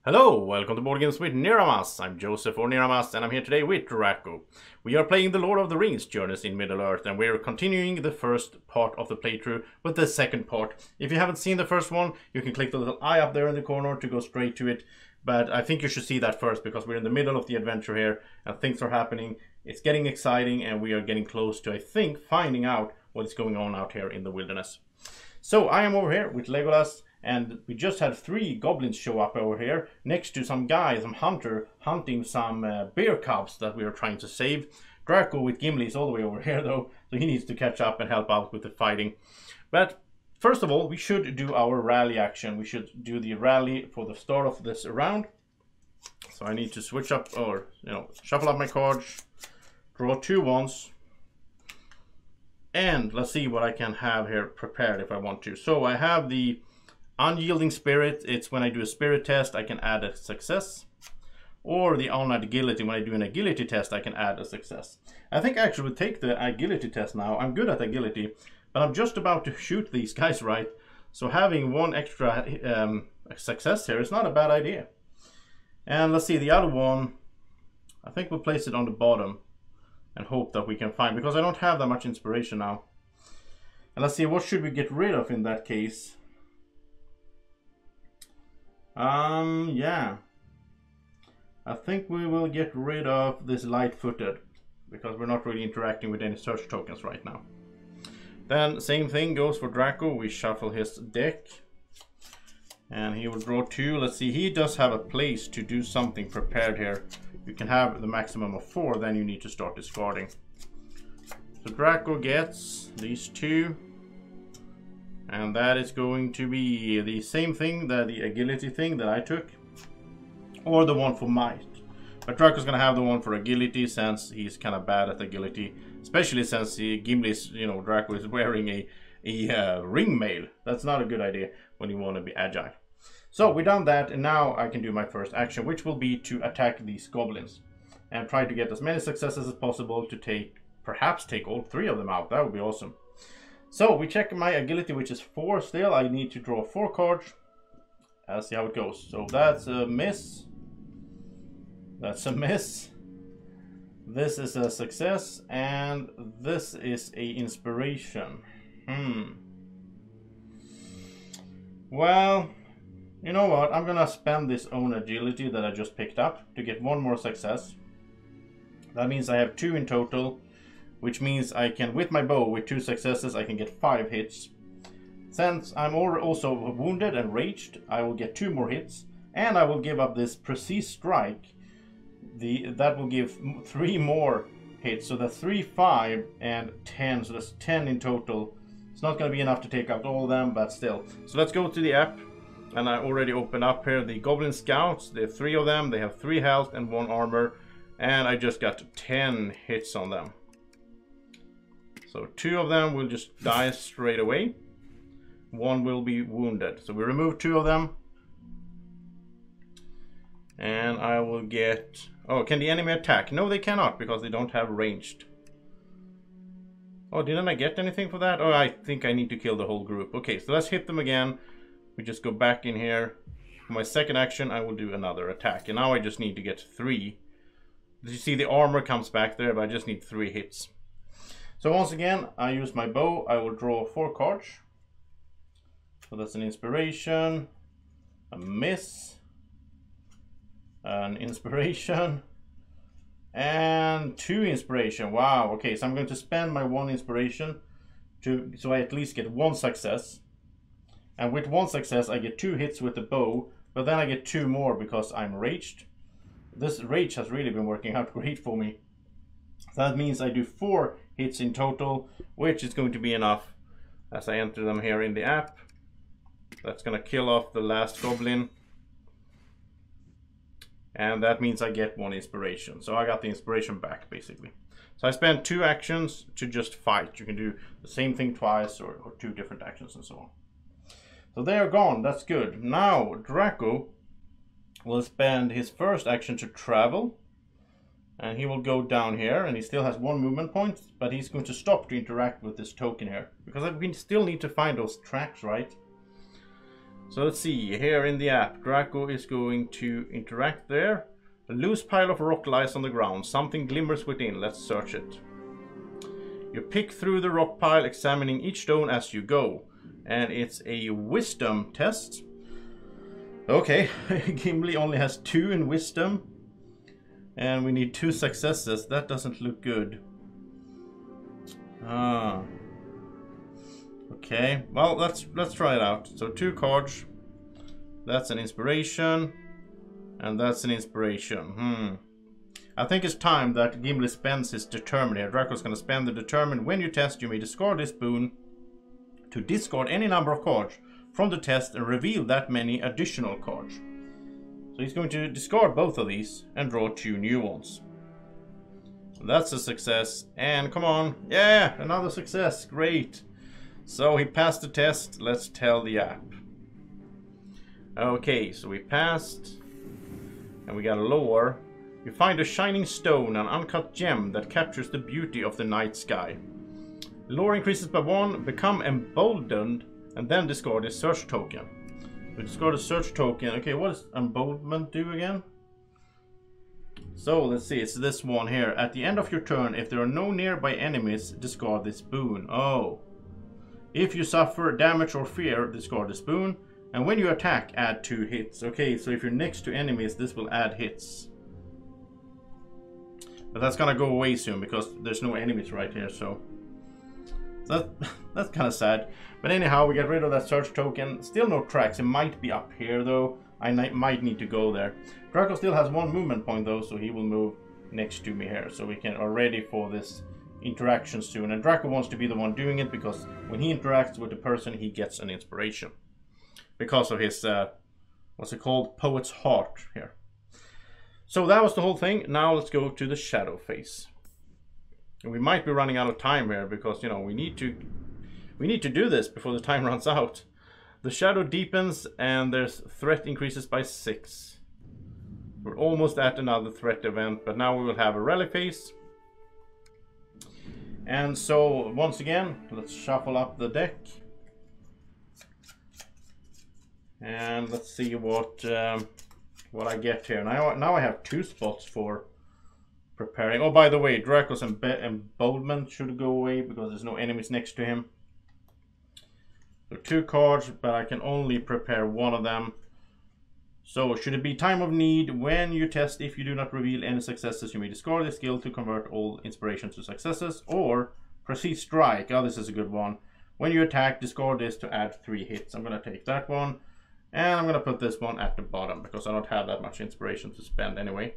Hello, welcome to Board Games with Niramas. I'm Joseph or Niramas and I'm here today with Draco. We are playing the Lord of the Rings Journeys in Middle-earth and we're continuing the first part of the playthrough with the second part. If you haven't seen the first one, you can click the little eye up there in the corner to go straight to it. But I think you should see that first because we're in the middle of the adventure here and things are happening. It's getting exciting and we are getting close to, I think, finding out what is going on out here in the wilderness. So I am over here with Legolas. And we just had 3 goblins show up over here next to some guy, some hunter, hunting some bear cubs that we are trying to save. Draco with Gimli is all the way over here though, so he needs to catch up and help out with the fighting. But first of all, we should do our rally action. We should do the rally for the start of this round. So I need to switch up, or shuffle up my cards, draw 2 ones. And let's see what I can have here prepared if I want to. So I have the Unyielding Spirit. It's when I do a spirit test I can add a success, or the on agility, when I do an agility test I can add a success. I think I actually would take the agility test now. I'm good at agility, but I'm just about to shoot these guys right, so having 1 extra success here is not a bad idea. And let's see, the other one, I think we'll place it on the bottom and hope that we can find, because I don't have that much inspiration now. And let's see, what should we get rid of in that case? Yeah. I think we will get rid of this light-footed because we're not really interacting with any search tokens right now. Then same thing goes for Draco. We shuffle his deck and he will draw 2. Let's see, he does have a place to do something prepared here. You can have the maximum of 4, then you need to start discarding. So Draco gets these 2. And that is going to be the same thing, the agility thing that I took, or the one for might. But Draco's going to have the one for agility since he's kind of bad at agility, especially since Gimli's, Draco is wearing a ring mail. That's not a good idea when you want to be agile. So we've done that, and now I can do my first action, which will be to attack these goblins and try to get as many successes as possible to perhaps take all 3 of them out. That would be awesome. So we check my agility, which is 4 still. I need to draw 4 cards. Let's see how it goes. So that's a miss. That's a miss. This is a success. And this is a inspiration. Well, you know what? I'm gonna spend this own agility that I just picked up to get 1 more success. That means I have 2 in total. Which means I can, with my bow, with 2 successes, I can get 5 hits. Since I'm also wounded and raged, I will get 2 more hits. And I will give up this precise strike. That will give 3 more hits. So that's 3, 5, and 10. So that's 10 in total. It's not going to be enough to take out all of them, but still. So let's go to the app. And I already opened up here the Goblin Scouts. There are 3 of them. They have 3 health and 1 armor. And I just got 10 hits on them. So 2 of them will just die straight away. 1 will be wounded. So we remove 2 of them. And I will get... Oh, can the enemy attack? No, they cannot because they don't have ranged. Oh, didn't I get anything for that? Oh, I think I need to kill the whole group. Okay, so let's hit them again. We just go back in here. For my second action, I will do another attack. And now I just need to get 3. As you see, the armor comes back there, but I just need 3 hits. So once again, I use my bow. I will draw 4 cards. So that's an inspiration, a miss, an inspiration, and 2 inspiration. Wow, okay, so I'm going to spend my 1 inspiration so I at least get 1 success. And with 1 success, I get 2 hits with the bow, but then I get 2 more because I'm raged. This rage has really been working out great for me. That means I do 4 hits in total, which is going to be enough as I enter them here in the app. That's going to kill off the last goblin. And that means I get 1 inspiration. So I got the inspiration back, basically. So I spent 2 actions to just fight. You can do the same thing twice or 2 different actions and so on. So they are gone. That's good. Now Draco will spend his first action to travel. And he will go down here, and he still has 1 movement point, but he's going to stop to interact with this token here. Because we still need to find those tracks, right? So let's see, here in the app, Draco is going to interact there. A loose pile of rock lies on the ground. Something glimmers within. Let's search it. You pick through the rock pile, examining each stone as you go. And it's a wisdom test. Okay, Gimli only has 2 in wisdom. And we need 2 successes. That doesn't look good. Okay, well, let's try it out. So 2 cards. That's an inspiration. And that's an inspiration. I think it's time that Gimli spends his determine here. Draco's gonna spend the determine. When you test, you may discard this boon to discard any number of cards from the test and reveal that many additional cards. So he's going to discard both of these and draw 2 new ones. So that's a success. And come on, yeah, another success, great. So he passed the test. Let's tell the app. Okay, so we passed. And we got a lore. You find a shining stone, an uncut gem that captures the beauty of the night sky. Lore increases by 1, become emboldened, and then discard a search token. We discard a search token. Okay, what does emboldenment do again? So let's see, it's this one here. At the end of your turn, if there are no nearby enemies, discard this boon. Oh. If you suffer damage or fear, discard this boon. And when you attack, add 2 hits. Okay, so if you're next to enemies, this will add hits. But that's gonna go away soon because there's no enemies right here, so that's kind of sad. But anyhow, we get rid of that search token. Still no tracks. It might be up here though. I might need to go there. Draco still has 1 movement point though, so he will move next to me here, so we are ready for this interaction soon. And Draco wants to be the one doing it because when he interacts with the person, he gets an inspiration. Because of his, what's it called? Poet's Heart here. So that was the whole thing. Now let's go to the shadow phase. And we might be running out of time here because, you know, we need to do this before the time runs out. The shadow deepens and their threat increases by 6. We're almost at another threat event, but now we will have a rally phase. And so once again, let's shuffle up the deck. And let's see what I get here. Now I have 2 spots for preparing. Oh, by the way, Draco's emboldenment should go away because there's no enemies next to him. So 2 cards, but I can only prepare 1 of them. So should it be time of need, when you test, if you do not reveal any successes, you may discard the skill to convert all inspiration to successes. Or proceed strike. Oh, this is a good one. When you attack, discard this to add 3 hits. I'm going to take that one. And I'm going to put this one at the bottom because I don't have that much inspiration to spend anyway.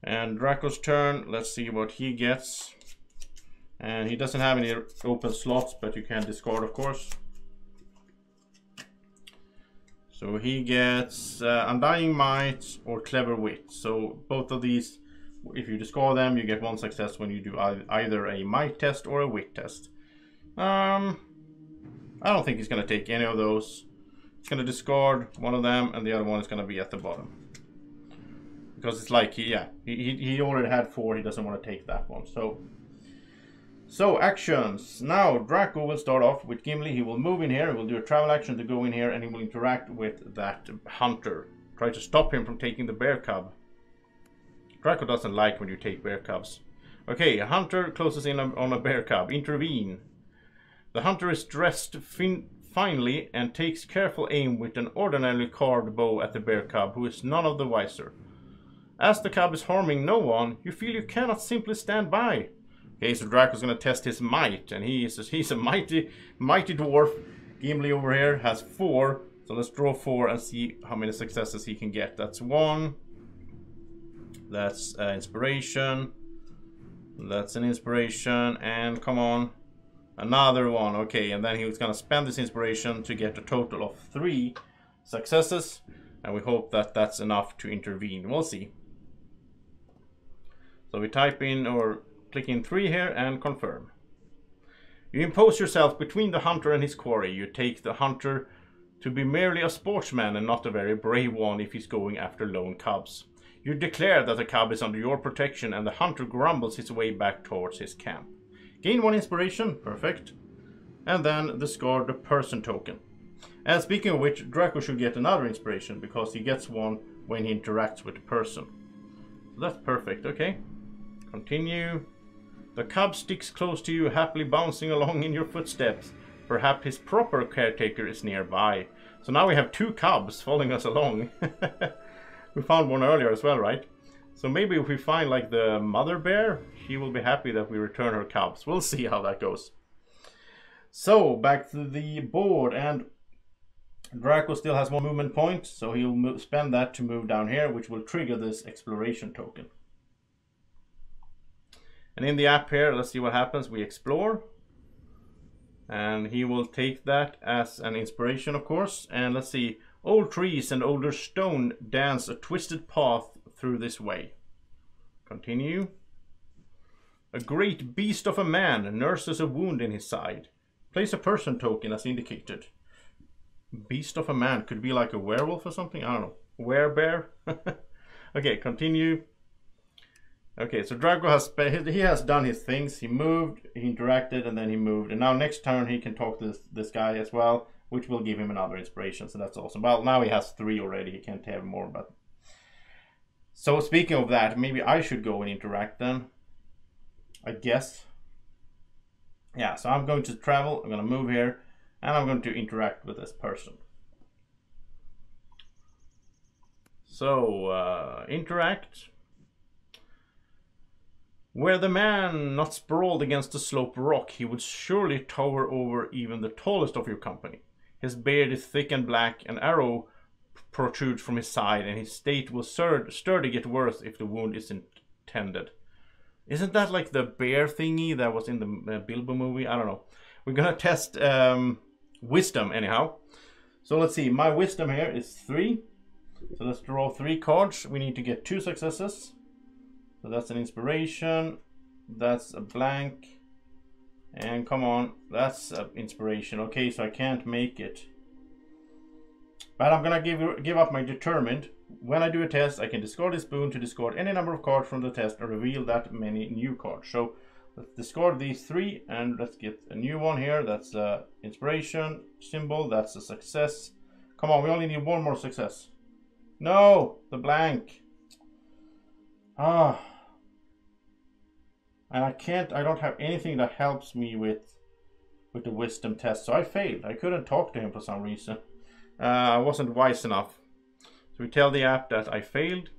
And Draco's turn. Let's see what he gets. And he doesn't have any open slots, but you can discard, of course. So he gets Undying Might or Clever Wit. So both of these, if you discard them, you get 1 success when you do either a Might test or a Wit test. I don't think he's going to take any of those. He's going to discard one of them, and the other one is going to be at the bottom. Because it's like, he already had 4, he doesn't want to take that one. So actions. Now Draco will start off with Gimli. He will move in here, he will do a travel action to go in here, and he will interact with that hunter. Try to stop him from taking the bear cub. Draco doesn't like when you take bear cubs. Okay, a hunter closes in on a bear cub. Intervene. The hunter is dressed finely and takes careful aim with an ordinarily carved bow at the bear cub, who is none of the wiser. As the cub is harming no one, you feel you cannot simply stand by. Okay, so Draco's going to test his might, and he's a mighty dwarf. Gimli over here has 4, so let's draw 4 and see how many successes he can get. That's 1. That's inspiration. That's an inspiration, and come on. Another one. Okay, and then he was going to spend this inspiration to get a total of 3 successes, and we hope that that's enough to intervene. We'll see. So we type in or click in 3 here and confirm. You impose yourself between the hunter and his quarry. You take the hunter to be merely a sportsman and not a very brave one if he's going after lone cubs. You declare that the cub is under your protection, and the hunter grumbles his way back towards his camp. Gain 1 inspiration, perfect. And then discard the person token. And speaking of which, Draco should get another inspiration because he gets one when he interacts with the person. So that's perfect. Okay, continue. The cub sticks close to you, happily bouncing along in your footsteps. Perhaps his proper caretaker is nearby. So now we have 2 cubs following us along. We found one earlier as well, right? So maybe if we find like the mother bear, she will be happy that we return her cubs. We'll see how that goes. So back to the board, and Draco still has 1 movement point, so he'll spend that to move down here, which will trigger this exploration token. And in the app here, let's see what happens. We explore. And he will take that as an inspiration, of course. And let's see. Old trees and older stone dance a twisted path through this way. Continue. A great beast of a man nurses a wound in his side. Place a person token as indicated. Beast of a man could be like a werewolf or something. I don't know. Werebear. Okay, continue. Okay, so Draco has done his things. He moved, he interacted, and then he moved. And now next turn he can talk to this guy as well, which will give him another inspiration. So that's awesome. Well, now he has 3 already. He can't have more. But so speaking of that, maybe I should go and interact then. I guess. Yeah, so I'm going to travel. I'm going to move here, and I'm going to interact with this person. So interact. Were the man not sprawled against a sloped rock, he would surely tower over even the tallest of your company. His beard is thick and black, an arrow protrudes from his side, and his state will sturdy get worse if the wound isn't tended. Isn't that like the bear thingy that was in the Bilbo movie? I don't know. We're gonna test wisdom anyhow. So let's see, my wisdom here is 3. So let's draw 3 cards. We need to get 2 successes. So that's an inspiration, that's a blank, and come on, that's an inspiration. Okay, so I can't make it. But I'm gonna give up my determined. When I do a test, I can discard this boon to discard any number of cards from the test and reveal that many new cards. So let's discard these 3 and let's get a new one here. That's an inspiration symbol, that's a success. Come on, we only need 1 more success. No, the blank. Ah. And I don't have anything that helps me with the wisdom test. So I failed. I couldn't talk to him for some reason. I wasn't wise enough. So we tell the app that I failed.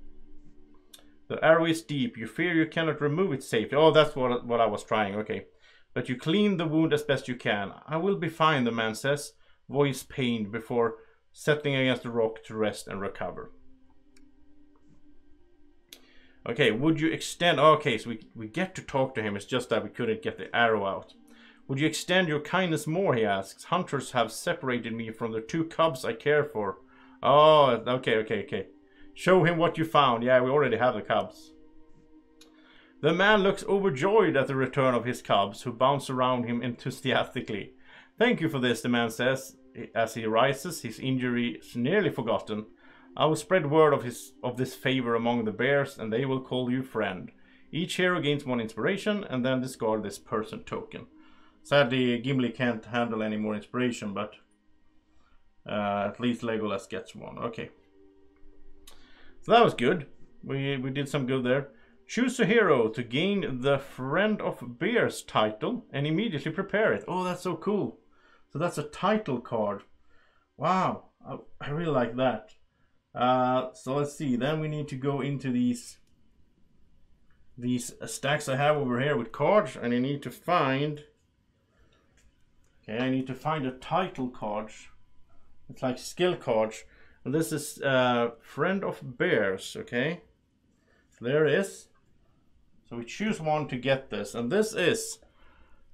The arrow is deep. You fear you cannot remove it safely. Oh, that's what I was trying. Okay. But you clean the wound as best you can. I will be fine, the man says, voice pained before settling against the rock to rest and recover. Okay, would you extend... Okay, so we get to talk to him. It's just that we couldn't get the arrow out. Would you extend your kindness more, he asks. Hunters have separated me from the 2 cubs I care for. Oh, okay. Show him what you found. Yeah, we already have the cubs. The man looks overjoyed at the return of his cubs, who bounce around him enthusiastically. Thank you for this, the man says. As he rises, his injury is nearly forgotten. I will spread word of this favor among the bears, and they will call you friend. Each hero gains 1 inspiration, and then discard this person token. Sadly, Gimli can't handle any more inspiration, but at least Legolas gets 1. Okay. So that was good. We did some good there. Choose a hero to gain the Friend of Bears title, and immediately prepare it. Oh, that's so cool. So that's a title card. Wow, I really like that. So let's see, then we need to go into these stacks I have over here with cards, and I need to find a title card. It's like skill cards, and this is Friend of Bears. Okay, so there it is. So we choose one to get this, and this is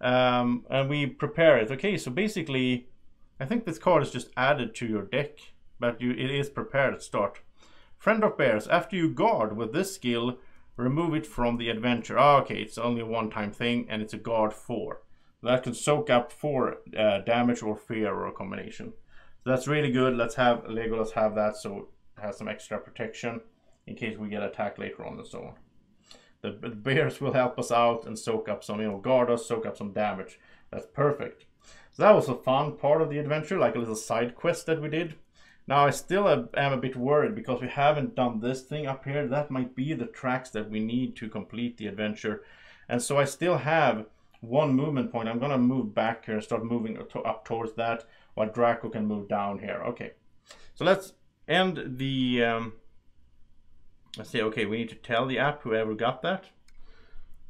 and we prepare it. Okay, so basically I think this card is just added to your deck, but it is prepared at start. Friend of Bears. After you guard with this skill, remove it from the adventure. Oh, okay, it's only a one-time thing, and it's a guard 4. That can soak up 4 damage or fear or a combination. So that's really good. Let's have Legolas have that, so it has some extra protection in case we get attacked later on and so on. The bears will help us out and soak up some, guard us, soak up some damage. That's perfect. So So that was a fun part of the adventure, like a little side quest that we did. Now I still am a bit worried because we haven't done this thing up here. That might be the tracks that we need to complete the adventure. And so I still have one movement point. I'm going to move back here and start moving up towards that while Draco can move down here. Okay, so let's end the... let's see, okay, we need to tell the app, whoever got that.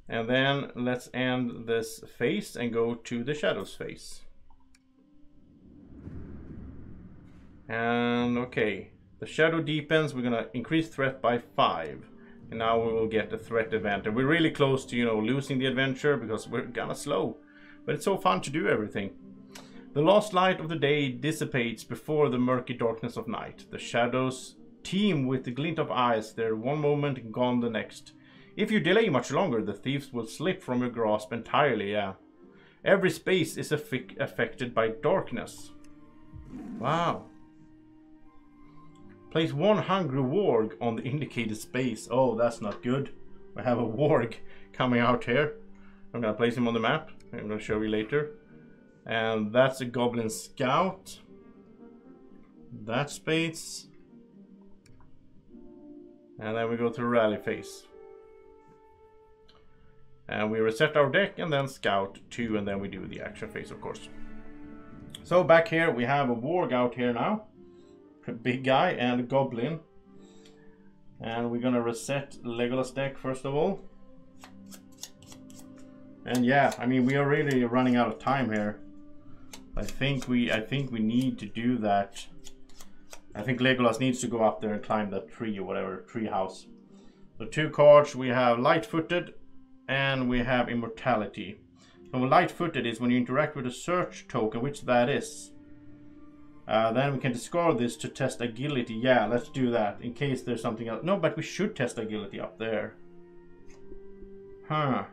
And then let's end this phase and go to the shadows phase. And okay, the shadow deepens, we're gonna increase threat by 5. And now we will get a threat event. And we're really close to, you know, losing the adventure because we're kinda slow. But it's so fun to do everything. The last light of the day dissipates before the murky darkness of night. The shadows teem with the glint of eyes, they're one moment, gone the next. If you delay much longer, the thieves will slip from your grasp entirely, yeah. Every space is affected by darkness. Wow. Place one hungry Worg on the indicated space. Oh, that's not good. We have a Worg coming out here. I'm gonna place him on the map. I'm gonna show you later. And that's a goblin scout. That space. And then we go to rally phase. And we reset our deck and then scout 2 and then we do the action phase, of course. So back here we have a Worg out here now. A big guy and a goblin. And we're gonna reset Legolas deck first of all. And yeah, I mean we are really running out of time here. I think we need to do that. I think Legolas needs to go up there and climb that tree or whatever, tree house. So 2 cards, we have light-footed and we have immortality. So light-footed is when you interact with a search token, which that is. Then we can discard this to test agility. Yeah, let's do that in case there's something else. No, but we should test agility up there. Huh.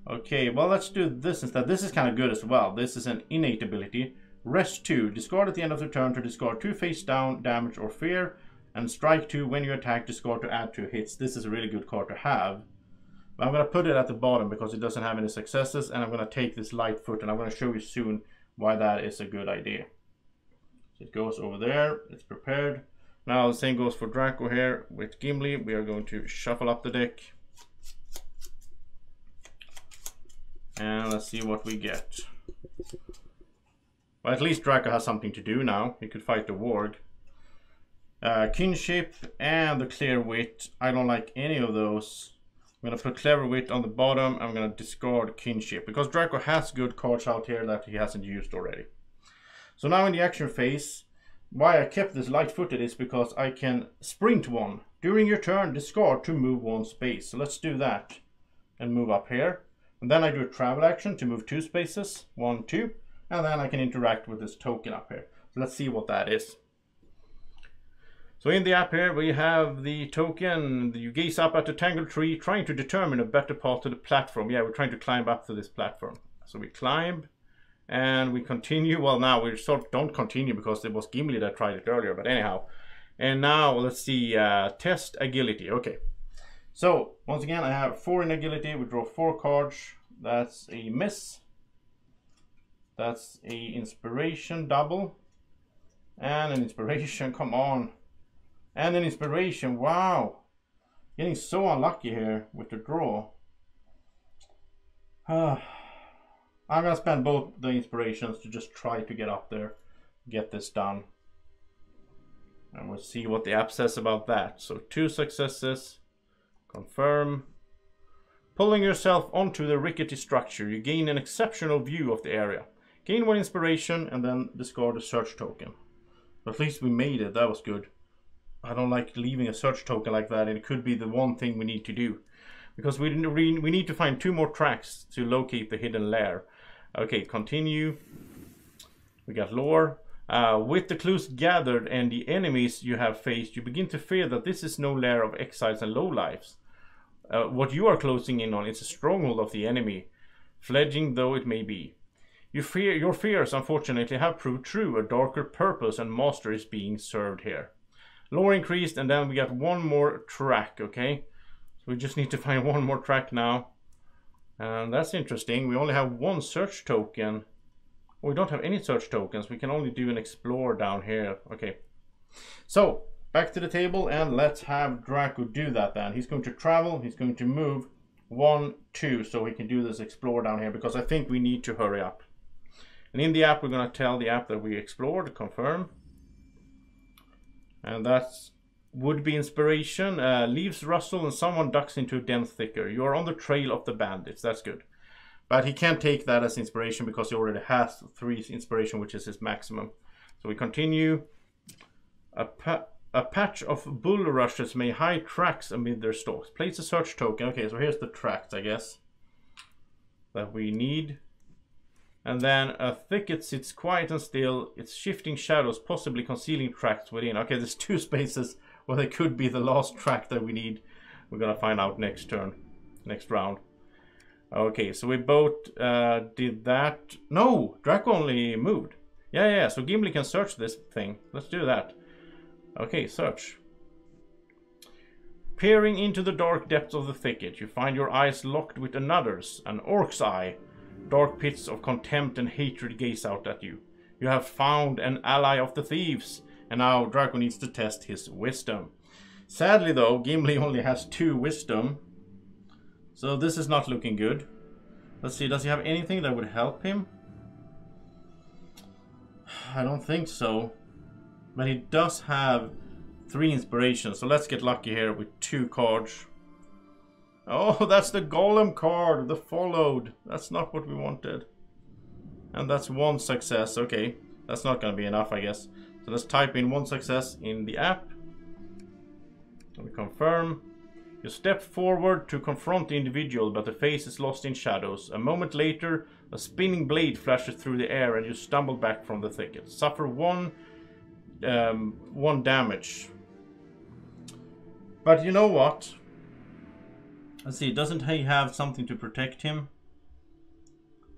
Okay, well let's do this instead. This is kind of good as well. This is an innate ability. Rest 2. Discard at the end of the turn to discard 2 face down, damage or fear. And strike 2 when you attack, discard to add 2 hits. This is a really good card to have. But I'm going to put it at the bottom because it doesn't have any successes. And I'm going to take this light foot and I'm going to show you soon why that is a good idea. So it goes over there. It's prepared. Now the same goes for Draco here with Gimli. We are going to shuffle up the deck. And let's see what we get. Well, at least Draco has something to do now. He could fight the Worg. Kinship and the Clear Wit. I don't like any of those. I'm going to put Clever Wit on the bottom. I'm going to discard Kinship. Because Draco has good cards out here that he hasn't used already. So now in the action phase, why I kept this light-footed is because I can sprint 1. During your turn, discard to move 1 space. So let's do that. And move up here. And then I do a travel action to move 2 spaces. 1, 2. And then I can interact with this token up here. So let's see what that is. So in the app here we have the token. You gaze up at the tangled tree trying to determine a better path to the platform. Yeah, we're trying to climb up to this platform. So we climb and we continue. Well, now we sort of don't continue because it was Gimli that tried it earlier. But anyhow. And now let's see. Test agility. Okay. So once again I have 4 in agility. We draw 4 cards. That's a miss. That's a inspiration double. And an inspiration. Come on. And an inspiration, wow. Getting so unlucky here with the draw. I'm gonna spend both the inspirations to just try to get up there. Get this done. And we'll see what the app says about that. So 2 successes. Confirm. Pulling yourself onto the rickety structure, you gain an exceptional view of the area. Gain 1 inspiration and then discard a search token. But at least we made it, that was good. I don't like leaving a search token like that, and it could be the one thing we need to do. Because we need to find 2 more tracks to locate the hidden lair. Okay, continue. We got lore. With the clues gathered and the enemies you have faced, you begin to fear that this is no lair of exiles and lowlifes. What you are closing in on is a stronghold of the enemy, fledgling though it may be. Your fears, unfortunately, have proved true. A darker purpose and master is being served here. Lore increased, and then we got 1 more track, okay? So we just need to find 1 more track now. And that's interesting. We only have 1 search token. Oh, we don't have any search tokens. We can only do an explore down here. Okay. So, back to the table and let's have Draco do that then. He's going to travel. He's going to move 1, 2 so he can do this explore down here because I think we need to hurry up. And in the app, we're going to tell the app that we explored, confirm. And that's would be inspiration. Leaves rustle and someone ducks into a dense thicker. You are on the trail of the bandits. That's good. But he can't take that as inspiration because he already has 3 inspiration, which is his maximum. So we continue. A patch of bulrushes may hide tracks amid their stalks. Place a search token. Okay, so here's the tracks, I guess, that we need. And then a thicket sits quiet and still. Its shifting shadows possibly concealing tracks within. Okay, there's 2 spaces where there could be the last track that we need. We're gonna find out next turn, next round. Okay, so we both did that. No, Draco only moved. Yeah, so Gimli can search this thing. Let's do that. Okay, search. Peering into the dark depths of the thicket, you find your eyes locked with another's, an orc's eye. Dark pits of contempt and hatred gaze out at you. You have found an ally of the thieves, and now Draco needs to test his wisdom. Sadly though, Gimli only has 2 wisdom, so this is not looking good. Let's see, does he have anything that would help him? I don't think so. But he does have 3 inspirations, so let's get lucky here with 2 cards. Oh, that's the golem card, the followed. That's not what we wanted. And that's 1 success. Okay, that's not going to be enough, I guess. So let's type in 1 success in the app. And we confirm. You step forward to confront the individual, but the face is lost in shadows. A moment later, a spinning blade flashes through the air and you stumble back from the thicket. Suffer 1 damage. But you know what? Let's see, doesn't he have something to protect him?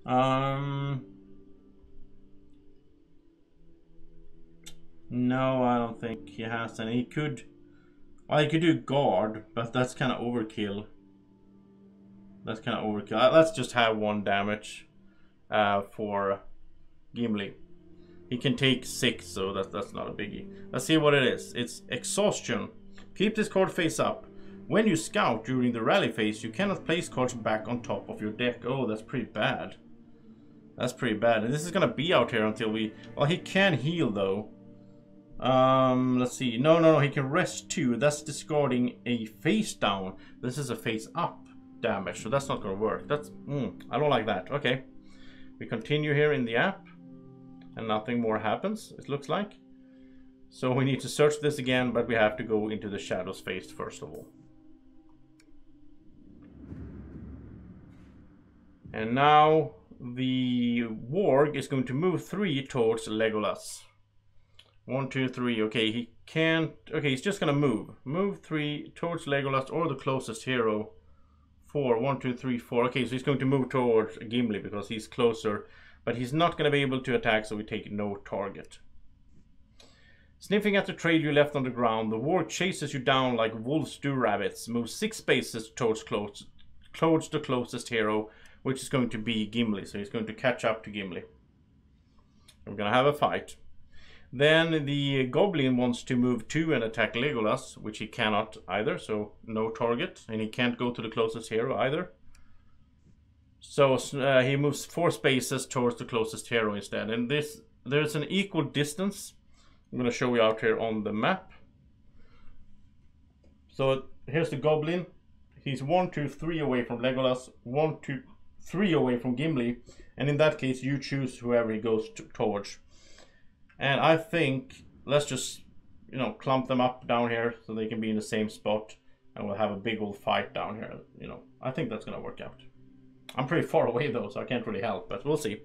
No, I don't think he has any. He could... Well, he could do guard, but that's kind of overkill. That's kind of overkill. Let's just have 1 damage for Gimli. He can take 6, so that's not a biggie. Let's see what it is. It's exhaustion. Keep this card face up. When you scout during the rally phase, you cannot place cards back on top of your deck. Oh, that's pretty bad. That's pretty bad. And this is gonna be out here until we... Well, he can heal though. Let's see. No, he can rest 2. That's discarding a face down. This is a face up damage, so that's not gonna work. That's... I don't like that. Okay. We continue here in the app. And nothing more happens, it looks like. So we need to search this again, but we have to go into the shadows phase first of all. And now the Worg is going to move 3 towards Legolas. 1, 2, 3. Okay, he can't... Okay, he's just gonna move. Move 3 towards Legolas or the closest hero. 4. 1, 2, 3, 4. Okay, so he's going to move towards Gimli because he's closer. But he's not going to be able to attack, so we take no target. Sniffing at the trail you left on the ground, the Worg chases you down like wolves do rabbits. Move 6 spaces towards the closest hero, which is going to be Gimli. So he's going to catch up to Gimli. We're going to have a fight. Then the Goblin wants to move 2 and attack Legolas, which he cannot either, so no target. And he can't go to the closest hero either. So he moves 4 spaces towards the closest hero instead. And there's an equal distance. I'm going to show you out here on the map. So here's the Goblin. He's 1, 2, 3 away from Legolas. 1, 2, 3 away from Gimli. And in that case, you choose whoever he goes towards. And I think, let's just, clump them up down here so they can be in the same spot. And we'll have a big old fight down here. I think that's going to work out. I'm pretty far away though, so I can't really help, but we'll see.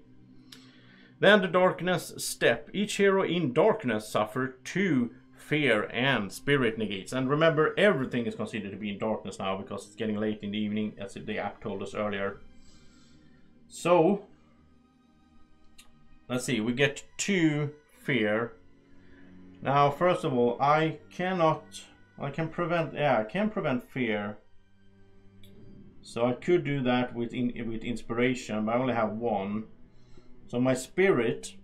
Then the darkness step. Each hero in darkness suffer 2 fear and spirit negates. And remember, everything is considered to be in darkness now because it's getting late in the evening, as the app told us earlier. So, let's see, we get 2 fear. Now, first of all, I can prevent fear. So I could do that with inspiration, but I only have 1. So my spirit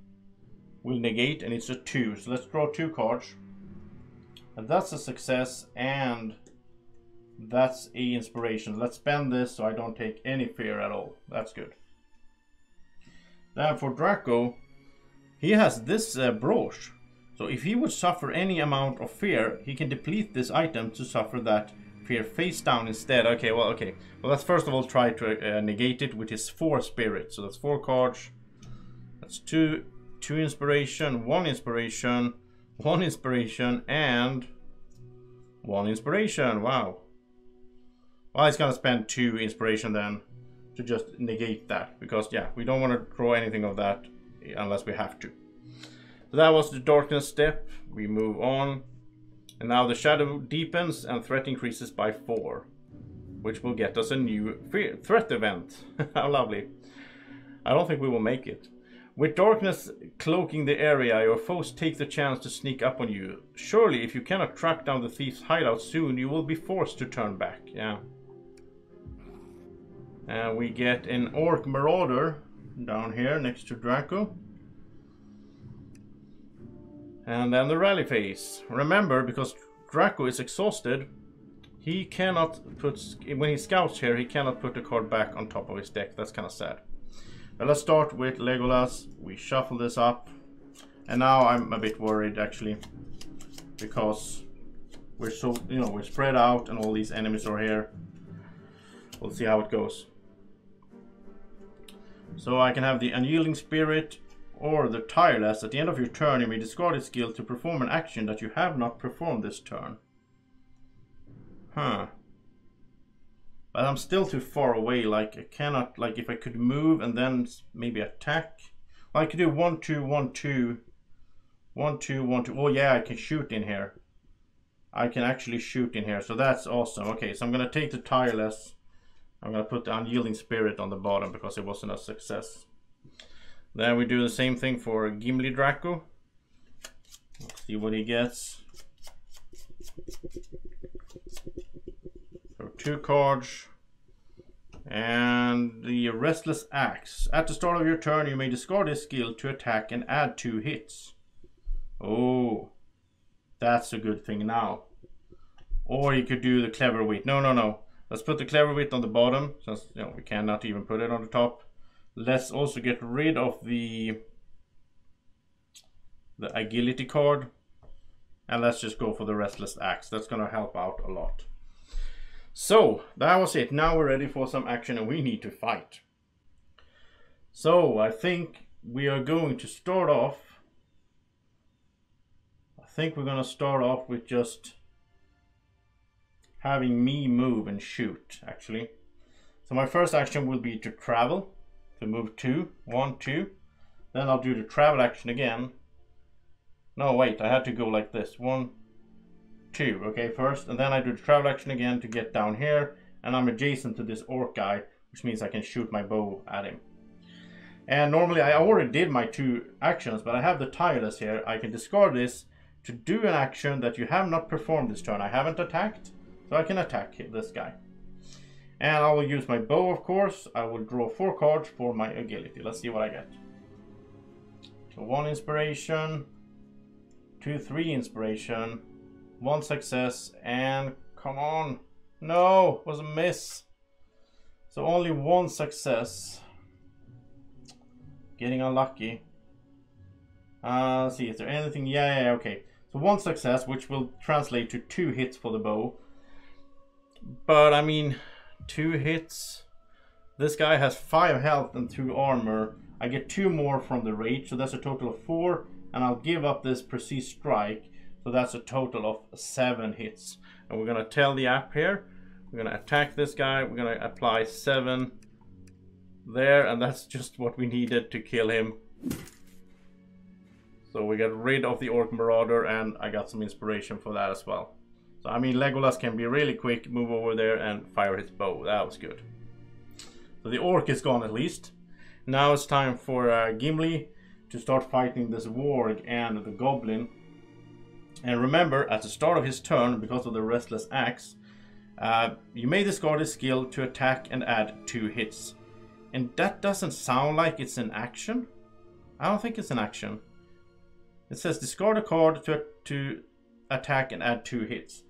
will negate, and it's a 2. So let's draw 2 cards. And that's a success, and that's a inspiration. Let's spend this so I don't take any fear at all. That's good. Then for Draco, he has this brooch. So if he would suffer any amount of fear, he can deplete this item to suffer that fear face down instead. Okay. Well, let's first of all try to negate it with his 4 spirit. So that's 4 cards. That's 2 inspiration, 1 inspiration, 1 inspiration, and 1 inspiration. Wow. Well, he's gonna spend 2 inspiration then to just negate that, because yeah, we don't want to draw anything of that unless we have to. So that was the darkness step. We move on, and now the shadow deepens and threat increases by 4, which will get us a new threat event. How lovely. I don't think we will make it. With darkness cloaking the area, your foes take the chance to sneak up on you. Surely, if you cannot track down the thief's hideout soon, you will be forced to turn back. Yeah. And we get an orc marauder down here next to Draco. And then the rally phase. Remember, because Draco is exhausted, he cannot put, when he scouts here, he cannot put the card back on top of his deck. That's kind of sad. But let's start with Legolas. We shuffle this up. And now I'm a bit worried actually, because we're so, we're spread out and all these enemies are here. We'll see how it goes. So I can have the Unyielding Spirit or the Tireless. At the end of your turn, you may discard its skill to perform an action that you have not performed this turn. Huh. But I'm still too far away. Like, I cannot, like, if I could move and then maybe attack. Well, I could do 1, 2, 1, 2. 1, 2, 1, 2. Oh yeah, I can shoot in here. I can actually shoot in here. So that's awesome. Okay, so I'm going to take the Tireless. I'm going to put the Unyielding Spirit on the bottom because it wasn't a success. Then we do the same thing for Gimli Draco. Let's see what he gets. So 2 cards. And the Restless Axe. At the start of your turn, you may discard this skill to attack and add 2 hits. Oh, that's a good thing now. Or you could do the Clever Wit. No. Let's put the Clever Wit on the bottom, since we cannot even put it on the top. Let's also get rid of the Agility card. And let's just go for the Restless Axe. That's going to help out a lot. So, that was it. Now we're ready for some action and we need to fight. So, I think we are going to start off. I think we're going to start off with just having me move and shoot, actually. So my first action will be to travel. To move 2, 1, 2. Then I'll do the travel action again. No, wait, I had to go like this. 1, 2, okay, first. And then I do the travel action again to get down here. And I'm adjacent to this orc guy, which means I can shoot my bow at him. And normally I already did my 2 actions, but I have the Tireless here. I can discard this to do an action that you have not performed this turn. I haven't attacked, so I can attack this guy. And I will use my bow, of course. I will draw 4 cards for my agility. Let's see what I get. So 1 inspiration, 2, 3 inspiration, 1 success, and come on. No, it was a miss. So only 1 success. Getting unlucky. Let's see, is there anything? Yeah, okay. So 1 success, which will translate to 2 hits for the bow. But I mean, 2 hits. This guy has 5 health and 2 armor. I get 2 more from the rage, so that's a total of 4. And I'll give up this precise strike, so that's a total of 7 hits. And we're gonna tell the app here. We're gonna attack this guy. We're gonna apply 7 there, and that's just what we needed to kill him. So we got rid of the Orc Marauder, and I got some inspiration for that as well. So I mean, Legolas can be really quick, move over there and fire his bow. That was good. So the Orc is gone at least. Now it's time for Gimli to start fighting this Worg and the Goblin. And remember, at the start of his turn, because of the Restless Axe, you may discard his skill to attack and add 2 hits. And that doesn't sound like it's an action. I don't think it's an action. It says discard a card to attack and add 2 hits.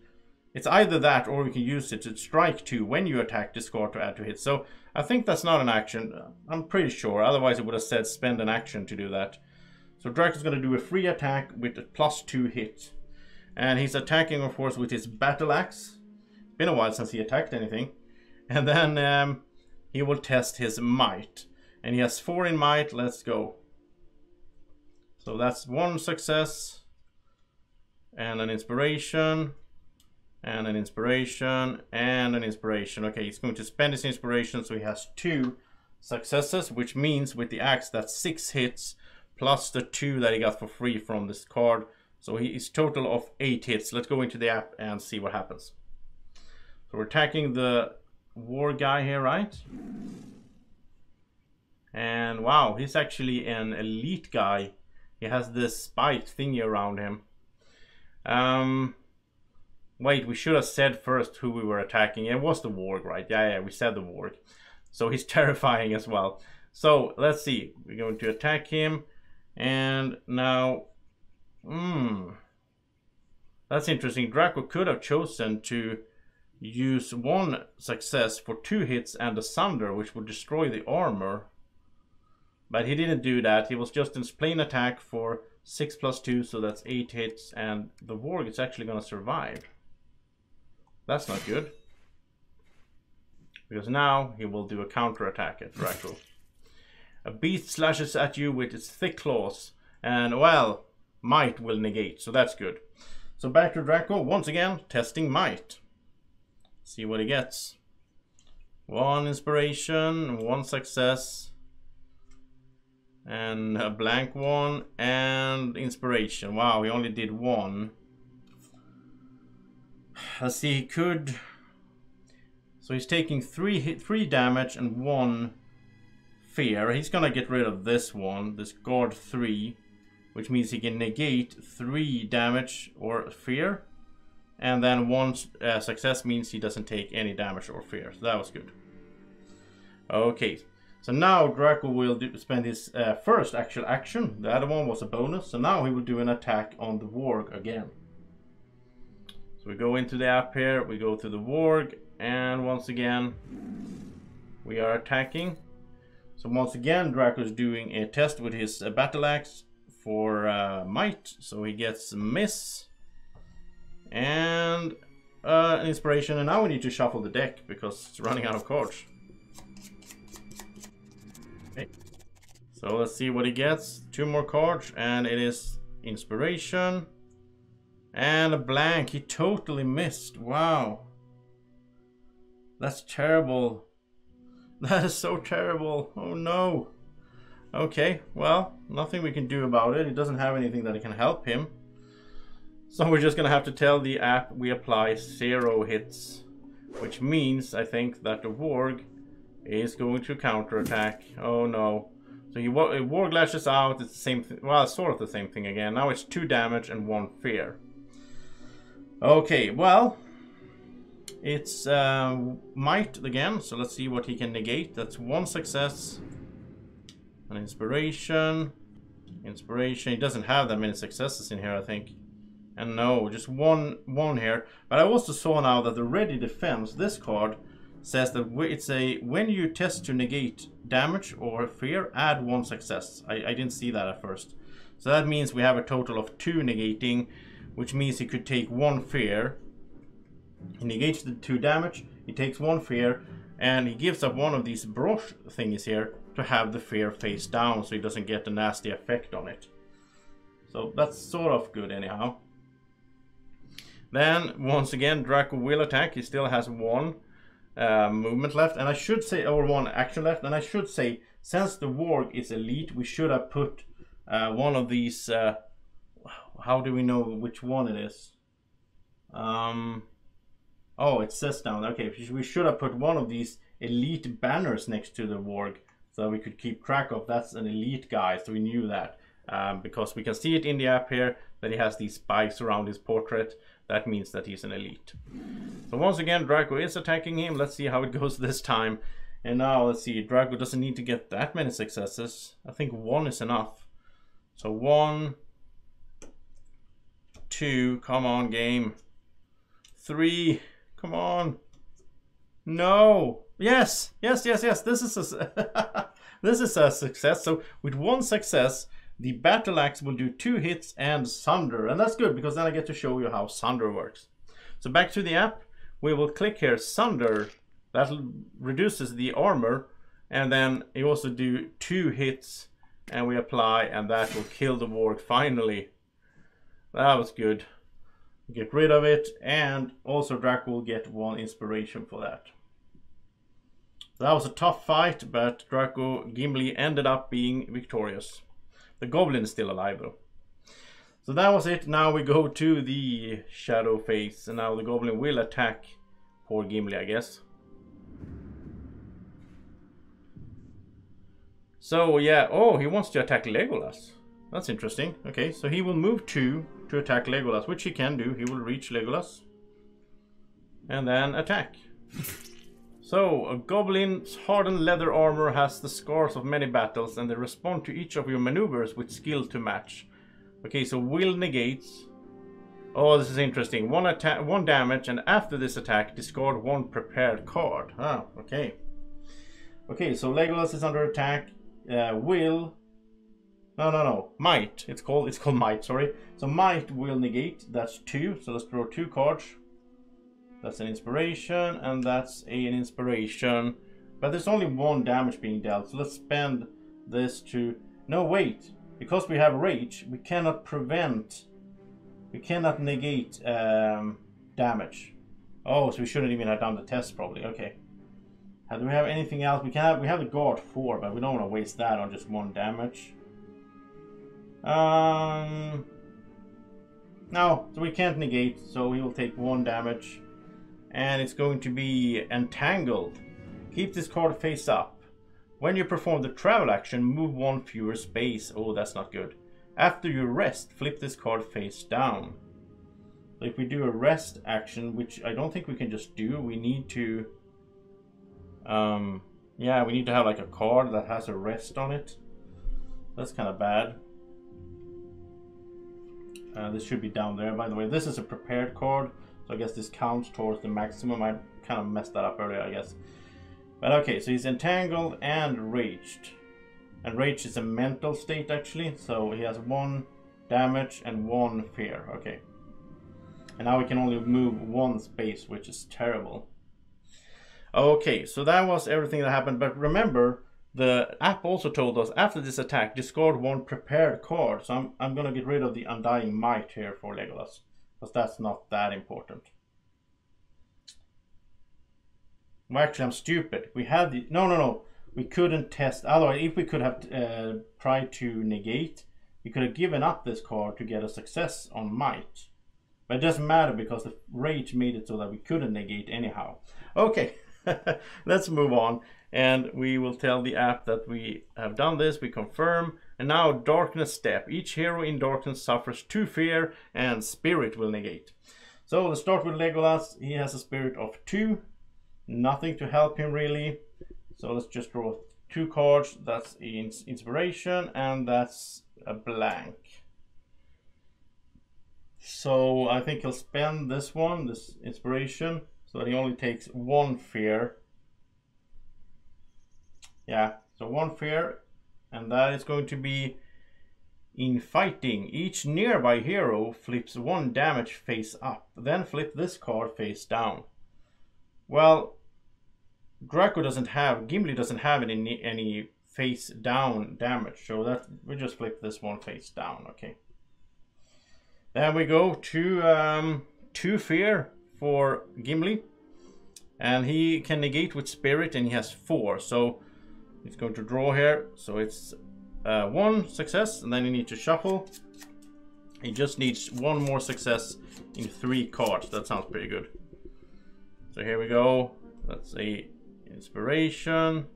It's either that or we can use it to strike 2 when you attack, discard to add 2 hits. So I think that's not an action. I'm pretty sure. Otherwise it would have said spend an action to do that. So Draco's going to do a free attack with a +2 hit. And he's attacking, of course, with his battle axe. Been a while since he attacked anything. And then he will test his might. And he has 4 in might. Let's go. So that's 1 success. And an inspiration. And an inspiration. And an inspiration. Okay, he's going to spend his inspiration. So he has 2 successes. Which means with the axe, that's 6 hits. Plus the 2 that he got for free from this card. So he's total of 8 hits. Let's go into the app and see what happens. So we're attacking the war guy here, right? And wow, he's actually an elite guy. He has this spike thingy around him. Wait, we should have said first who we were attacking. It was the Worg, right? Yeah, we said the Worg. So he's terrifying as well. So let's see. We're going to attack him. And now... that's interesting. Draco could have chosen to use 1 success for 2 hits and a sunder, which would destroy the armor. But he didn't do that. He was just in plain attack for 6 + 2, so that's 8 hits. And the Worg is actually going to survive. That's not good. Because now he will do a counter attack at Draco. A beast slashes at you with its thick claws. And well, might will negate, so that's good. So back to Draco, once again, testing might. See what he gets. 1 inspiration, 1 success. And a blank 1, and inspiration. Wow, he only did 1. Let's see, he could... So he's taking 3 damage and 1 fear. He's gonna get rid of this one, this guard 3. Which means he can negate 3 damage or fear. And then 1 success means he doesn't take any damage or fear. So that was good. Okay. So now Draco will spend his first actual action. The other one was a bonus. So now he will do an attack on the Worg again. So we go into the app here. We go to the Worg. And once again, we are attacking. So once again, Draco is doing a test with his battle axe. For might, so he gets a miss and an inspiration, and now we need to shuffle the deck because it's running out of cards. Okay. So let's see what he gets. 2 more cards, and it is inspiration and a blank. He totally missed. Wow, that's terrible. That is so terrible. Oh no. Okay, well, nothing we can do about it. It doesn't have anything that can help him. So we're just gonna have to tell the app we apply 0 hits. Which means, I think, that the Worg is going to counterattack. Oh no. So Worg lashes out, it's the same thing. Well, it's sort of the same thing again. Now it's 2 damage and 1 fear. Okay, well, it's might again. So let's see what he can negate. That's 1 success. An inspiration. Inspiration. He doesn't have that many successes in here, I think. And no, just one here. But I also saw now that the Ready Defense, this card, says that it's a when you test to negate damage or fear, add 1 success. I didn't see that at first. So that means we have a total of 2 negating, which means he could take 1 fear. He negates the 2 damage, he takes 1 fear, and he gives up one of these brush thingies here to have the fear face down so he doesn't get a nasty effect on it. So that's sort of good anyhow. Then once again Draco will attack. He still has 1 movement left, and I should say, or 1 action left, and I should say, since the Worg is elite, we should have put one of these how do we know which one it is? Oh, it says down. Okay, we should have put one of these elite banners next to the Worg so we could keep track of that's an elite guy, so we knew that. Because we can see it in the app here that he has these spikes around his portrait. That means that he's an elite. So once again, Draco is attacking him. Let's see how it goes this time. And now let's see, Draco doesn't need to get that many successes. I think 1 is enough. So 1, 2, come on game. 3, come on. No. Yes. This is a this is a success. So with 1 success, the battle axe will do 2 hits and sunder, and that's good because then I get to show you how sunder works. So back to the app, we will click here sunder. That reduces the armor, and then you also do 2 hits, and we apply, and that will kill the Worg finally. That was good. Get rid of it, and also Draco will get 1 inspiration for that. That was a tough fight, but Draco Gimli ended up being victorious. The goblin is still alive though. So that was it. Now we go to the shadow phase, and now the goblin will attack poor Gimli, I guess. So yeah, oh, he wants to attack Legolas. That's interesting. Okay, so he will move 2 to attack Legolas, which he can do. He will reach Legolas and then attack. So, a goblin's hardened leather armor has the scars of many battles, and they respond to each of your maneuvers with skill to match. Okay, so will negates. Oh, this is interesting. 1 damage, and after this attack, discard 1 prepared card. Ah, okay. Okay, so Legolas is under attack. Will. No. Might. It's called might. Sorry. So might will negate. That's 2. So let's draw 2 cards. That's an inspiration, and that's an inspiration. But there's only 1 damage being dealt. So let's spend this to... No, wait. Because we have rage, we cannot prevent... We cannot negate damage. Oh, so we shouldn't even have done the test probably. Okay. Do we have anything else? We have the guard 4, but we don't want to waste that on just 1 damage. No, so we can't negate, so he will take 1 damage. And it's going to be entangled. Keep this card face up. When you perform the travel action, move 1 fewer space. Oh, that's not good. After you rest, flip this card face down. So if we do a rest action, which I don't think we can just do, we need to... yeah, we need to have like a card that has a rest on it. That's kind of bad. This should be down there, by the way. This is a prepared card, so I guess this counts towards the maximum. I kind of messed that up earlier, I guess. But okay, so he's entangled and raged. And rage is a mental state, actually. So he has 1 damage and 1 fear. Okay. And now we can only move 1 space, which is terrible. Okay, so that was everything that happened. But remember, the app also told us after this attack, discard 1 prepared card. So I'm going to get rid of the Undying Might here for Legolas, because that's not that important. Well, actually, I'm stupid. We had the... No. We couldn't test. Otherwise, if we could have tried to negate, we could have given up this card to get a success on Might. But it doesn't matter because the rage made it so that we couldn't negate anyhow. Okay, let's move on. And we will tell the app that we have done this. We confirm. And now Darkness Step. Each hero in Darkness suffers 2 fear and Spirit will negate. So let's start with Legolas. He has a Spirit of 2. Nothing to help him really. So let's just draw 2 cards. That's inspiration and that's a blank. So I think he'll spend this one, this inspiration, so that he only takes 1 fear. Yeah, so 1 fear, and that is going to be in fighting. Each nearby hero flips 1 damage face up, then flip this card face down. Well, Gimli doesn't have any face down damage, so that we just flip this one face down. Okay. Then we go to 2 fear for Gimli, and he can negate with Spirit, and he has 4. So he's going to draw here. So it's 1 success, and then you need to shuffle. He just needs 1 more success in 3 cards. That sounds pretty good. So here we go. That's a inspiration,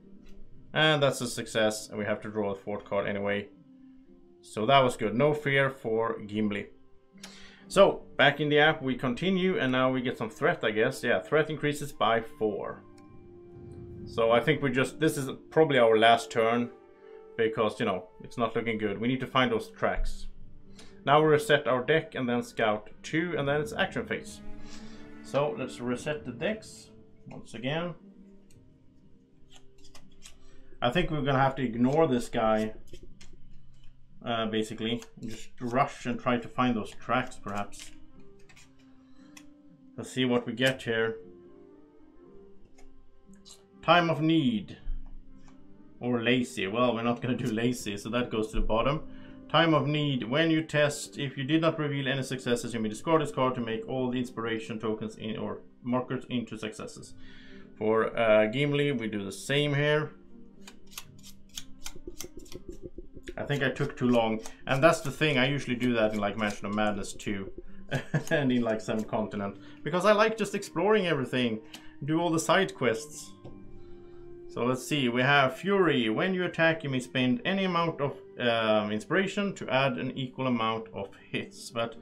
and that's a success, and we have to draw the 4th card anyway. So that was good. No fear for Gimli. So back in the app we continue, and now we get some threat, I guess. Yeah, threat increases by 4. So I think this is probably our last turn, because, you know, it's not looking good. We need to find those tracks. Now we reset our deck and then scout 2 and then it's action phase. So let's reset the decks once again. I think we're gonna have to ignore this guy, basically. Just rush and try to find those tracks, perhaps. Let's see what we get here. Time of need. Or lazy. Well, we're not gonna do lazy, so that goes to the bottom. Time of need. When you test, if you did not reveal any successes, you may discard this card to make all the inspiration tokens in or markers into successes. For Gimli, we do the same here. I think I took too long, and that's the thing. I usually do that in like Mansion of Madness 2 and in like 7 Continent, because I like just exploring everything, do all the side quests. So let's see, we have Fury. When you attack, you may spend any amount of inspiration to add an equal amount of hits. But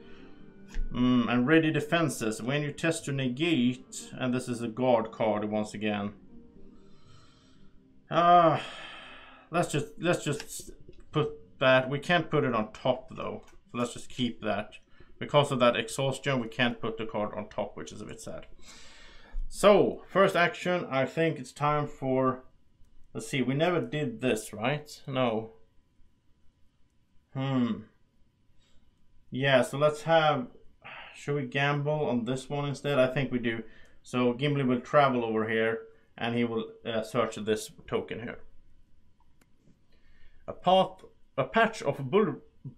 and Ready Defenses. When you test to negate, and this is a guard card once again. Let's just put that. We can't put it on top though, so let's just keep that. Because of that exhaustion, we can't put the card on top, which is a bit sad. So first action, I think it's time for, let's see, we never did this, right? No. Yeah, so let's have, should we gamble on this one instead? I think we do. So Gimli will travel over here and he will search this token here. A patch of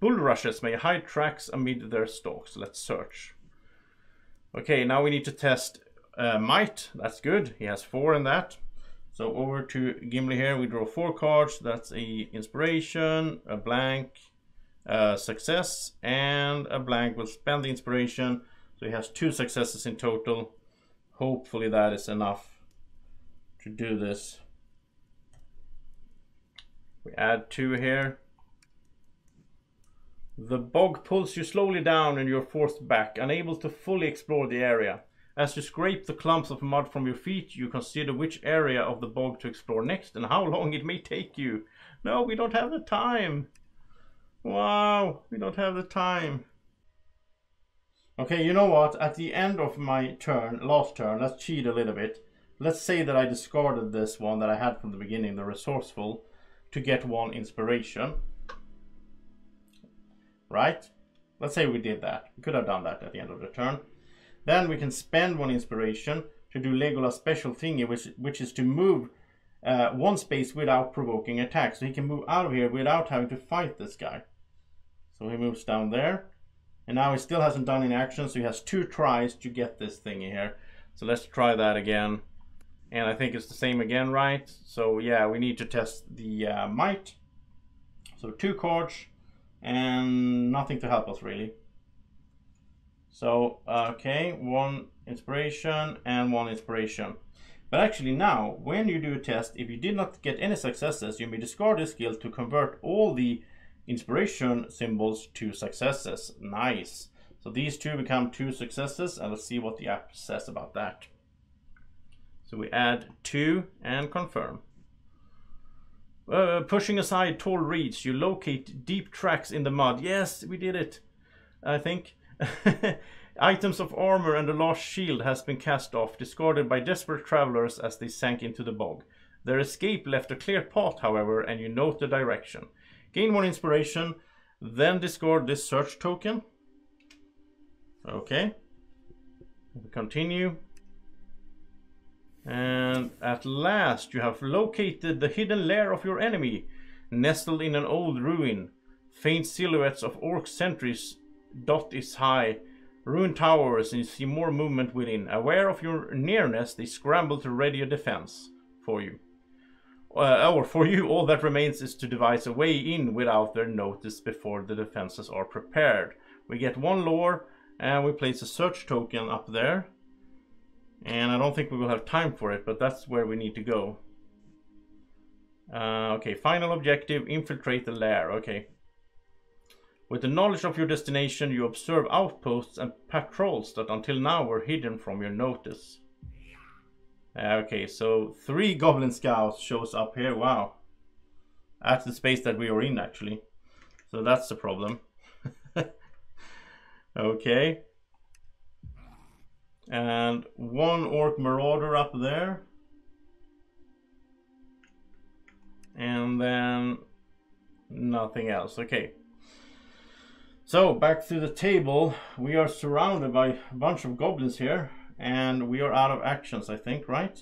bulrushes may hide tracks amid their stalks. Let's search. Okay, now we need to test might. That's good. He has 4 in that. So over to Gimli here. We draw 4 cards. That's a inspiration, a blank, success, and a blank. We'll spend the inspiration. So he has 2 successes in total. Hopefully that is enough to do this. We add 2 here. The bog pulls you slowly down and you're forced back, unable to fully explore the area. As you scrape the clumps of mud from your feet, you consider which area of the bog to explore next and how long it may take you. No, we don't have the time. Wow, we don't have the time. Okay, you know what? At the end of my turn, last turn, let's cheat a little bit. Let's say that I discarded this one that I had from the beginning, the resourceful, to get 1 inspiration. Right? Let's say we did that. We could have done that at the end of the turn. Then we can spend 1 inspiration to do Legolas' special thingy, which is to move 1 space without provoking attack. So he can move out of here without having to fight this guy. So he moves down there. And now he still hasn't done any action, so he has 2 tries to get this thingy here. So let's try that again. And I think it's the same again, right? So yeah, we need to test the might. So 2 cards and nothing to help us really. So, okay, 1 inspiration and 1 inspiration. But actually now, when you do a test, if you did not get any successes, you may discard this skill to convert all the inspiration symbols to successes. Nice. So these 2 become 2 successes, and let's see what the app says about that. So we add 2 and confirm. Pushing aside tall reeds, you locate deep tracks in the mud. Yes, we did it, I think. Items of armor and a large shield has been cast off, discarded by desperate travelers as they sank into the bog. Their escape left a clear path, however, and you note the direction. Gain 1 inspiration, then discard this search token. Okay. We continue. And at last you have located the hidden lair of your enemy, nestled in an old ruin. Faint silhouettes of orc sentries dot is high, ruined towers, and you see more movement within. Aware of your nearness, they scramble to ready a defense for you. For you, all that remains is to devise a way in without their notice before the defenses are prepared. We get 1 lore, and we place a search token up there. And I don't think we will have time for it, but that's where we need to go. Okay, final objective, infiltrate the lair. Okay. With the knowledge of your destination, you observe outposts and patrols that until now were hidden from your notice. Okay, so 3 goblin scouts shows up here. Wow. at the space that we are in, actually. So that's the problem. Okay. And one orc marauder up there. And then nothing else. Okay. So back to the table. We are surrounded by a bunch of goblins here. And we are out of actions, I think, right?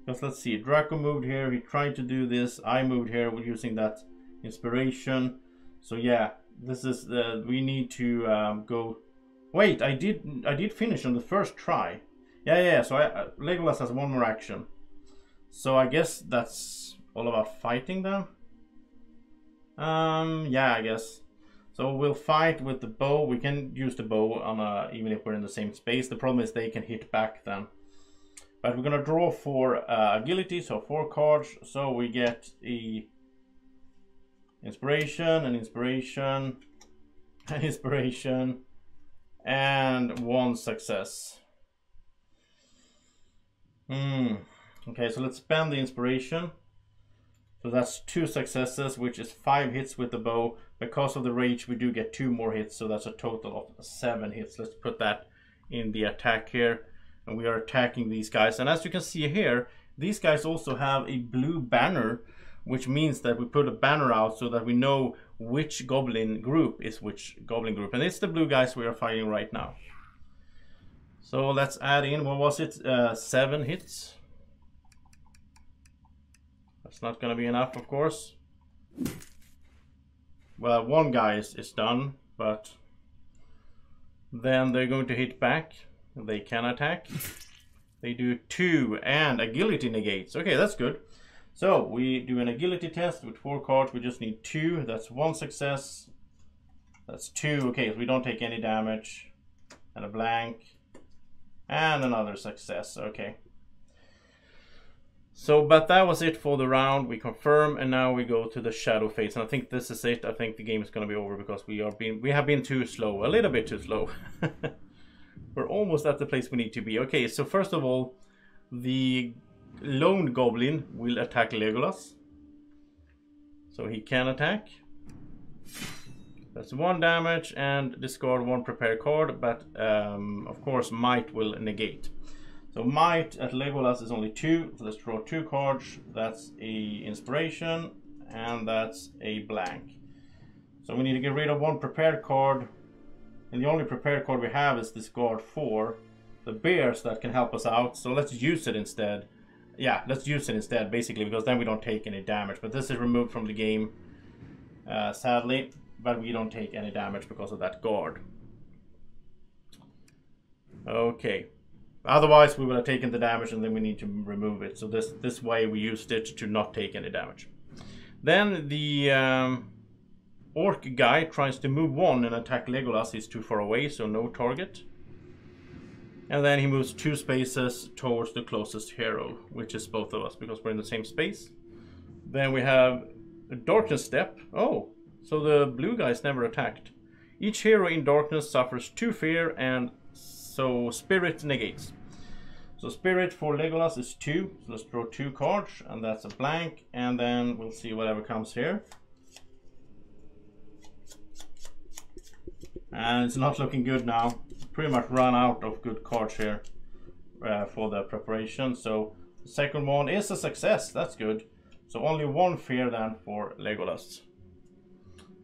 Because let's see. Draco moved here. He tried to do this. I moved here. We're using that inspiration. So yeah, this is the... We need to go... Wait, I did finish on the first try. Yeah. So Legolas has one more action. So I guess that's all about fighting then. Yeah, I guess. So we'll fight with the bow. We can use the bow on even if we're in the same space. The problem is they can hit back then. But we're gonna draw for agility, so 4 cards. So we get a inspiration, an inspiration, an inspiration, and 1 success. Okay, so let's spend the inspiration. So that's 2 successes, which is 5 hits with the bow. Because of the rage, we do get 2 more hits, so that's a total of 7 hits. Let's put that in the attack here. And we are attacking these guys. And as you can see here, these guys also have a blue banner, which means that we put a banner out so that we know which goblin group is which goblin group. And it's the blue guys we are fighting right now. So let's add in, what was it? 7 hits. That's not going to be enough, of course. Well, 1 guy is done, but then they're going to hit back. They can attack. They do 2 and agility negates. Okay, that's good. So we do an agility test with 4 cards. We just need 2. That's 1 success. That's 2. Okay, so we don't take any damage. And a blank. And another success. Okay. So, but that was it for the round. We confirm, and now we go to the shadow phase. And I think this is it. I think the game is going to be over because we have been too slow, a little bit too slow. We're almost at the place we need to be. Okay, so first of all, the lone goblin will attack Legolas. So he can attack. That's 1 damage and discard 1 prepared card, but of course might will negate. So might at Legolas is only 2. So let's draw 2 cards. That's a inspiration and that's a blank. So we need to get rid of 1 prepared card. And the only prepared card we have is discard 4. The bears that can help us out. So let's use it instead. Yeah, let's use it instead basically because then we don't take any damage. But this is removed from the game sadly. But we don't take any damage because of that guard. Okay. Otherwise we would have taken the damage and then we need to remove it. So this way we used it to not take any damage. Then the orc guy tries to move 1 and attack Legolas. He's too far away, so no target. And then he moves 2 spaces towards the closest hero, which is both of us because we're in the same space. Then we have a darkness step. Oh, so the blue guys never attacked. Each hero in darkness suffers 2 fear and so spirit negates. So spirit for Legolas is 2. So let's draw 2 cards and that's a blank. And then we'll see whatever comes here. And it's not looking good now. Pretty much run out of good cards here for the preparation. So the second one is a success. That's good. So only 1 fear then for Legolas.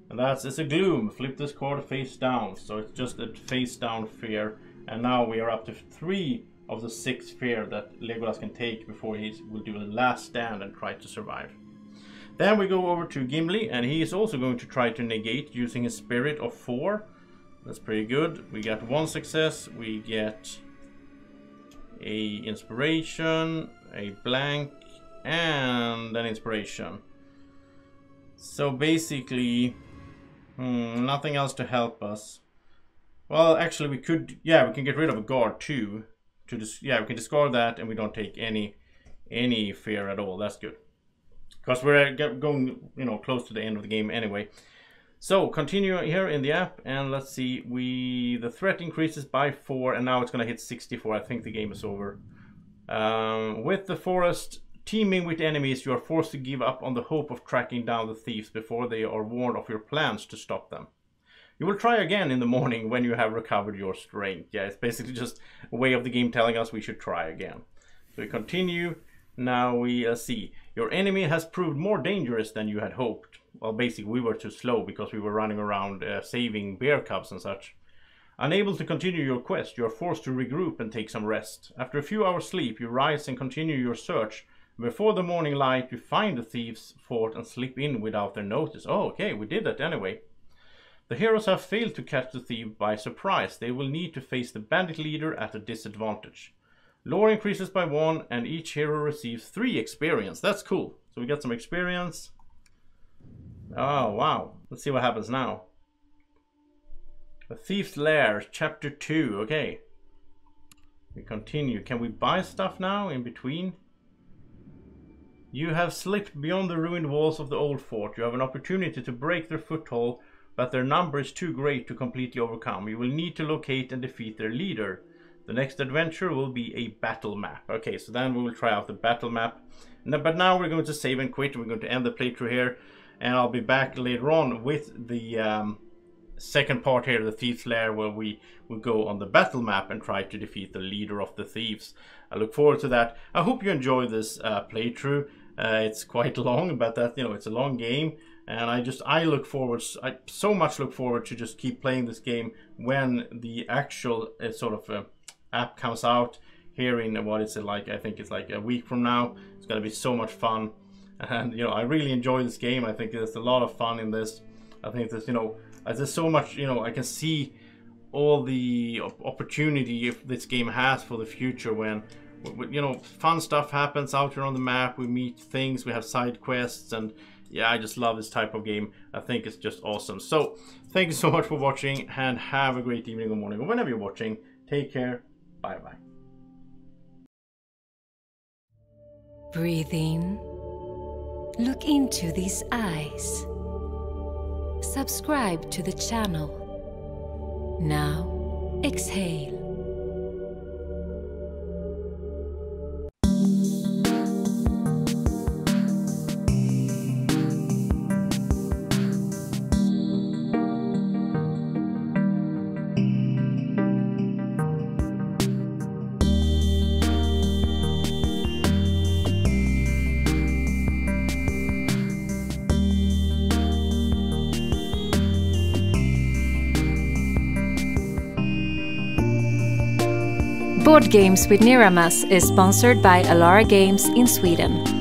And it's a gloom. Flip this card face down. So it's just a face down fear. And now we are up to 3 of the 6 fear that Legolas can take before he will do a last stand and try to survive. Then we go over to Gimli, and he is also going to try to negate using his spirit of 4. That's pretty good. We get 1 success, we get a inspiration, a blank, and an inspiration. So basically, nothing else to help us. Well, actually we could, we can get rid of a guard too. We can discard that and we don't take any fear at all. That's good. Because we're going, close to the end of the game anyway. So continue here in the app and let's see, the threat increases by 4 and now it's going to hit 64. I think the game is over. With the forest teaming with enemies, you are forced to give up on the hope of tracking down the thieves before they are warned of your plans to stop them. You will try again in the morning when you have recovered your strength. Yeah, it's basically just a way of the game telling us we should try again. So we continue. Now we see. Your enemy has proved more dangerous than you had hoped. Well, basically we were too slow because we were running around saving bear cubs and such. Unable to continue your quest, you are forced to regroup and take some rest. After a few hours sleep, you rise and continue your search. Before the morning light, you find the thieves' fort and slip in without their notice. Oh, okay, we did that anyway. The heroes have failed to catch the thief by surprise. They will need to face the bandit leader at a disadvantage. Lore increases by 1 and each hero receives 3 experience. That's cool. So we got some experience. Oh, wow. Let's see what happens now. The Thief's Lair, Chapter 2. Okay. We continue. Can we buy stuff now in between? You have slipped beyond the ruined walls of the old fort. You have an opportunity to break their foothold, but their number is too great to completely overcome. You will need to locate and defeat their leader. The next adventure will be a battle map. Okay, so then we will try out the battle map. But now we're going to save and quit. We're going to end the playthrough here. And I'll be back later on with the second part here, the Thief's Lair, where we will go on the battle map and try to defeat the leader of the thieves. I look forward to that. I hope you enjoy this playthrough. It's quite long, but that, you know, it's a long game. And I so much look forward to just keep playing this game when the actual sort of app comes out here in, what is it, like, I think it's like a week from now. It's gonna be so much fun, and you know, I really enjoy this game. I think there's a lot of fun in this. I think there's, you know, there's so much, you know, I can see all the opportunity if this game has for the future when, you know, fun stuff happens out here on the map. We meet things, we have side quests, and yeah, I just love this type of game. I think it's just awesome. So thank you so much for watching, and have a great evening or morning, or whenever you're watching. Take care. Bye bye. Breathe in. Look into these eyes. Subscribe to the channel. Now, exhale. Board Games with Niramas is sponsored by Alara Games in Sweden.